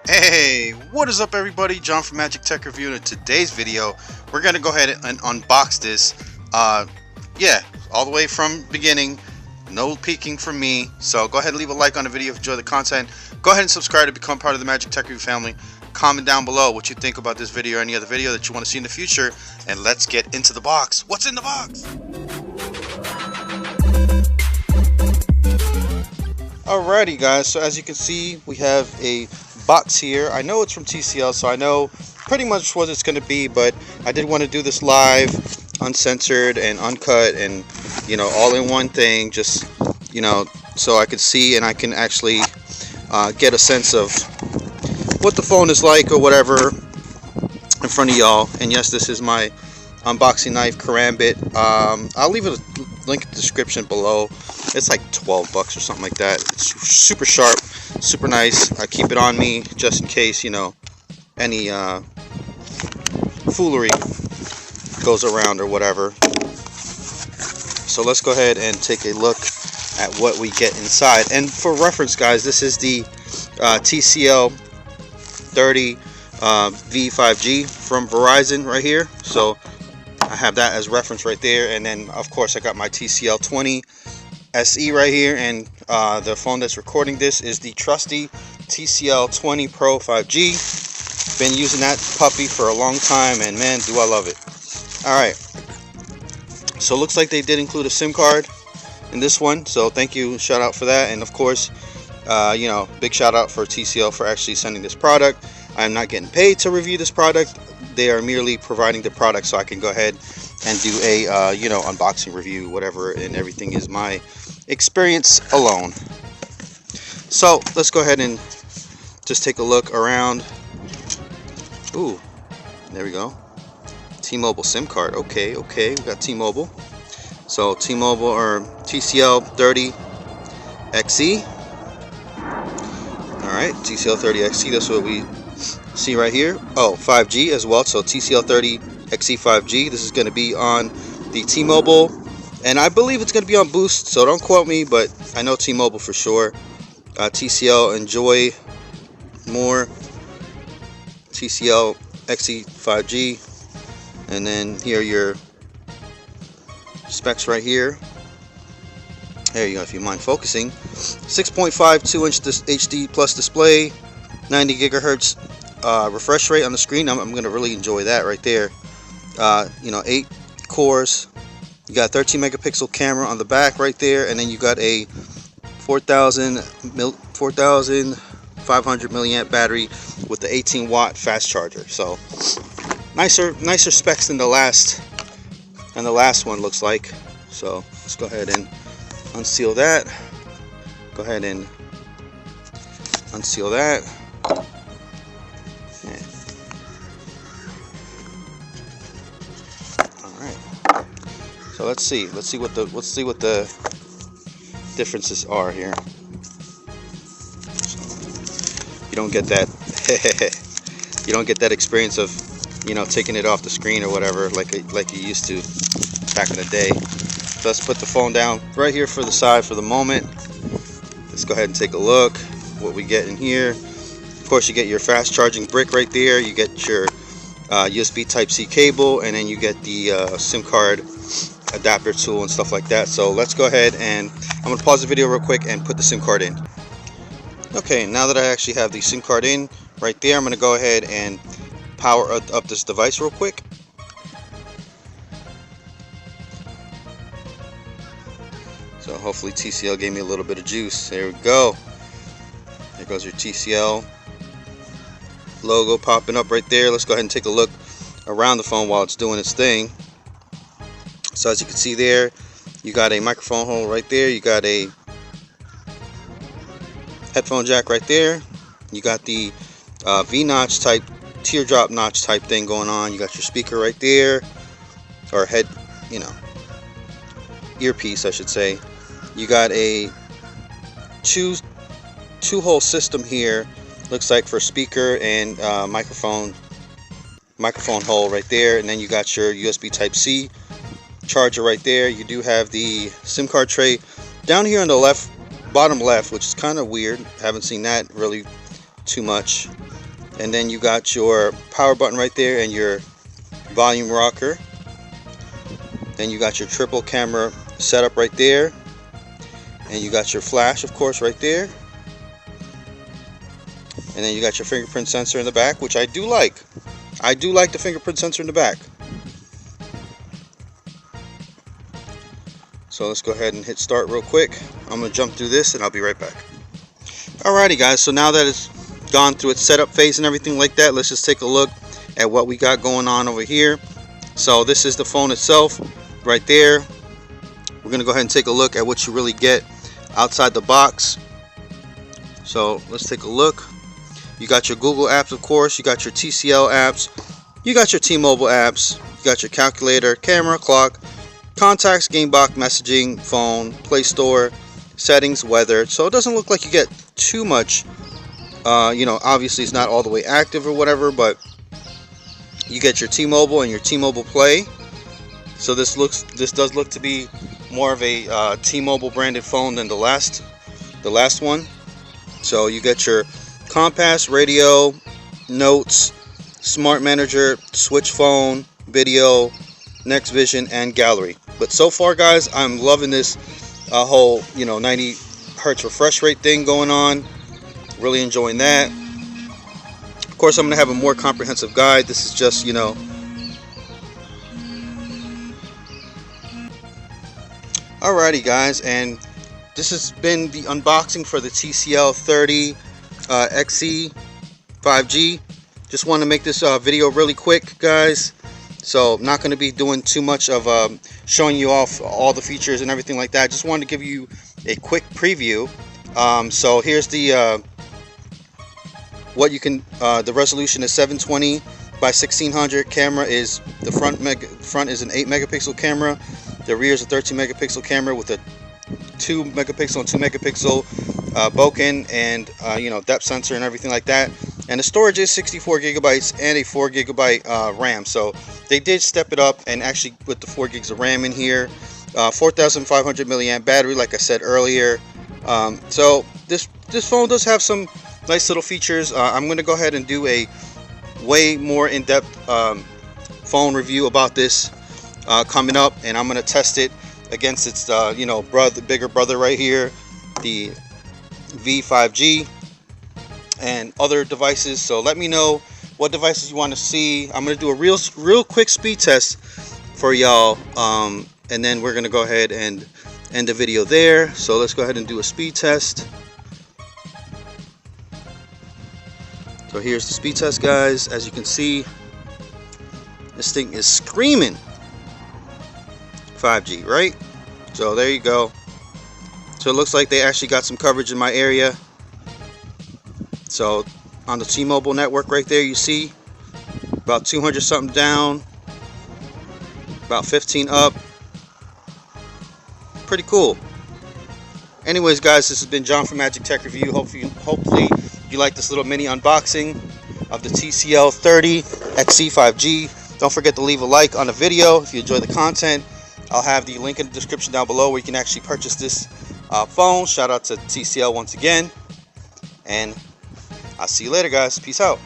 Hey, what is up everybody? John from Magic Tech Review, and in today's video we're gonna go ahead and unbox this. Yeah, all the way from beginning, no peeking from me. So go ahead and leave a like on the video if you enjoy the content. Go ahead and subscribe to become part of the Magic Tech Review family. Comment down below what you think about this video or any other video that you want to see in the future, and let's get into the box. What's in the box? Alrighty guys, so as you can see we have a box here. I know it's from TCL, so I know pretty much what it's going to be, but I did want to do this live, uncensored and uncut, and all in one thing, just so I could see and I can actually get a sense of what the phone is like or whatever in front of y'all. And yes, this is my unboxing knife, Karambit. I'll leave a link in the description below. It's like 12 bucks or something like that. It's super sharp, super nice. I keep it on me just in case any foolery goes around or whatever. So let's go ahead and take a look at what we get inside. And for reference guys, this is the TCL 30 V5G from Verizon right here. So I have that as reference right there, and then of course I got my TCL 20 SE right here, and the phone that's recording this is the trusty TCL 20 Pro 5G. Been using that puppy for a long time, and man, do I love it. Alright, so it looks like they did include a SIM card in this one, so thank you, shout out for that. And of course, big shout out for TCL for actually sending this product. I'm not getting paid to review this product. They are merely providing the product so I can go ahead and do a unboxing review, whatever, and everything is my experience alone. So let's go ahead and just take a look around. Ooh, there we go. T-Mobile SIM card. Okay, we got T-Mobile. So T-Mobile or TCL 30 XE. Alright, TCL 30 XE, that's what we see right here. Oh, 5G as well, so TCL 30 XE 5G. This is going to be on the T-Mobile, and I believe it's going to be on Boost, so don't quote me, but I know T-Mobile for sure. TCL Enjoy More, TCL XE 5G, and then here are your specs right here. There you go, if you mind focusing. 6.52 inch HD plus display, 90 gigahertz refresh rate on the screen. I'm going to really enjoy that right there. 8 cores. You got 13 megapixel camera on the back right there, and then you got a 4,500 milliamp battery with the 18 watt fast charger. So nicer specs than the last one looks like. So let's go ahead and unseal that. Go ahead and unseal that. So let's see what the differences are here. So you don't get that you don't get that experience of taking it off the screen or whatever like you used to back in the day. So let's put the phone down right here for the side for the moment. Let's go ahead and take a look what we get in here. Of course, you get your fast charging brick right there. You get your USB Type-C cable, and then you get the SIM card adapter tool and stuff like that. So let's go ahead and I'm going to pause the video real quick and put the SIM card in. Okay, now that I actually have the SIM card in right there, I'm going to go ahead and power up this device real quick. So hopefully TCL gave me a little bit of juice. There we go. There goes your TCL logo popping up right there. Let's go ahead and take a look around the phone while it's doing its thing. So as you can see there, you got a microphone hole right there. You got a headphone jack right there. You got the V-notch type, teardrop notch type thing going on. You got your speaker right there, or head, earpiece I should say. You got a two-hole system here. Looks like for speaker and microphone hole right there, and then you got your USB Type-C charger right there. You do have the SIM card tray down here on the bottom left, which is kind of weird. Haven't seen that really too much. and then you got your power button right there and your volume rocker. Then you got your triple camera setup right there, and you got your flash, of course, right there. And then you got your fingerprint sensor in the back, which I do like. I do like the fingerprint sensor in the back. So let's go ahead and hit start real quick. I'm going to jump through this and I'll be right back. Alrighty guys, so now that it's gone through its setup phase and everything like that, let's just take a look at what we got going on over here. So this is the phone itself right there. We're going to go ahead and take a look at what you really get outside the box. So let's take a look. You got your Google apps, of course. You got your TCL apps. You got your T-Mobile apps. You got your calculator, camera, clock, contacts, gamebox, messaging, phone, Play Store, settings, weather. So it doesn't look like you get too much. You know, obviously it's not all the way active or whatever, but you get your T-Mobile and your T-Mobile Play. So this does look to be more of a T-Mobile branded phone than the last one. So you get your compass, radio, notes, smart manager, switch phone, video, next vision, and gallery. But so far guys, I'm loving this whole 90 hertz refresh rate thing going on. Really enjoying that. Of course, I'm going to have a more comprehensive guide. This is just alrighty guys, and this has been the unboxing for the TCL 30 XE 5G. Just want to make this video really quick guys, so I'm not going to be doing too much of showing you off all the features and everything like that. Just wanted to give you a quick preview. So here's the what you can the resolution is 720 by 1600. Camera is the front is an 8 megapixel camera. The rear is a 13 megapixel camera with a 2 megapixel and 2 megapixel bokeh and depth sensor and everything like that. And the storage is 64 gigabytes and a 4 gigabyte RAM. So they did step it up and actually put the 4 gigs of RAM in here. 4,500 milliamp battery, like I said earlier. So this phone does have some nice little features. I'm going to go ahead and do a way more in-depth phone review about this coming up, and I'm going to test it against its bigger brother right here, the V5G, and other devices. So let me know what devices you want to see. I'm going to do a real quick speed test for y'all, and then we're going to go ahead and end the video there. So let's go ahead and do a speed test. So here's the speed test guys. As you can see, this thing is screaming 5G, right? So there you go. So it looks like they actually got some coverage in my area. So on the T-Mobile network right there, you see about 200 something down, about 15 up. Pretty cool. Anyways guys, this has been John from Magic Tech Review. Hopefully you like this little mini unboxing of the TCL 30 XE 5G. Don't forget to leave a like on the video if you enjoy the content. I'll have the link in the description down below where you can actually purchase this phone. Shout out to TCL once again, and I'll see you later guys. Peace out.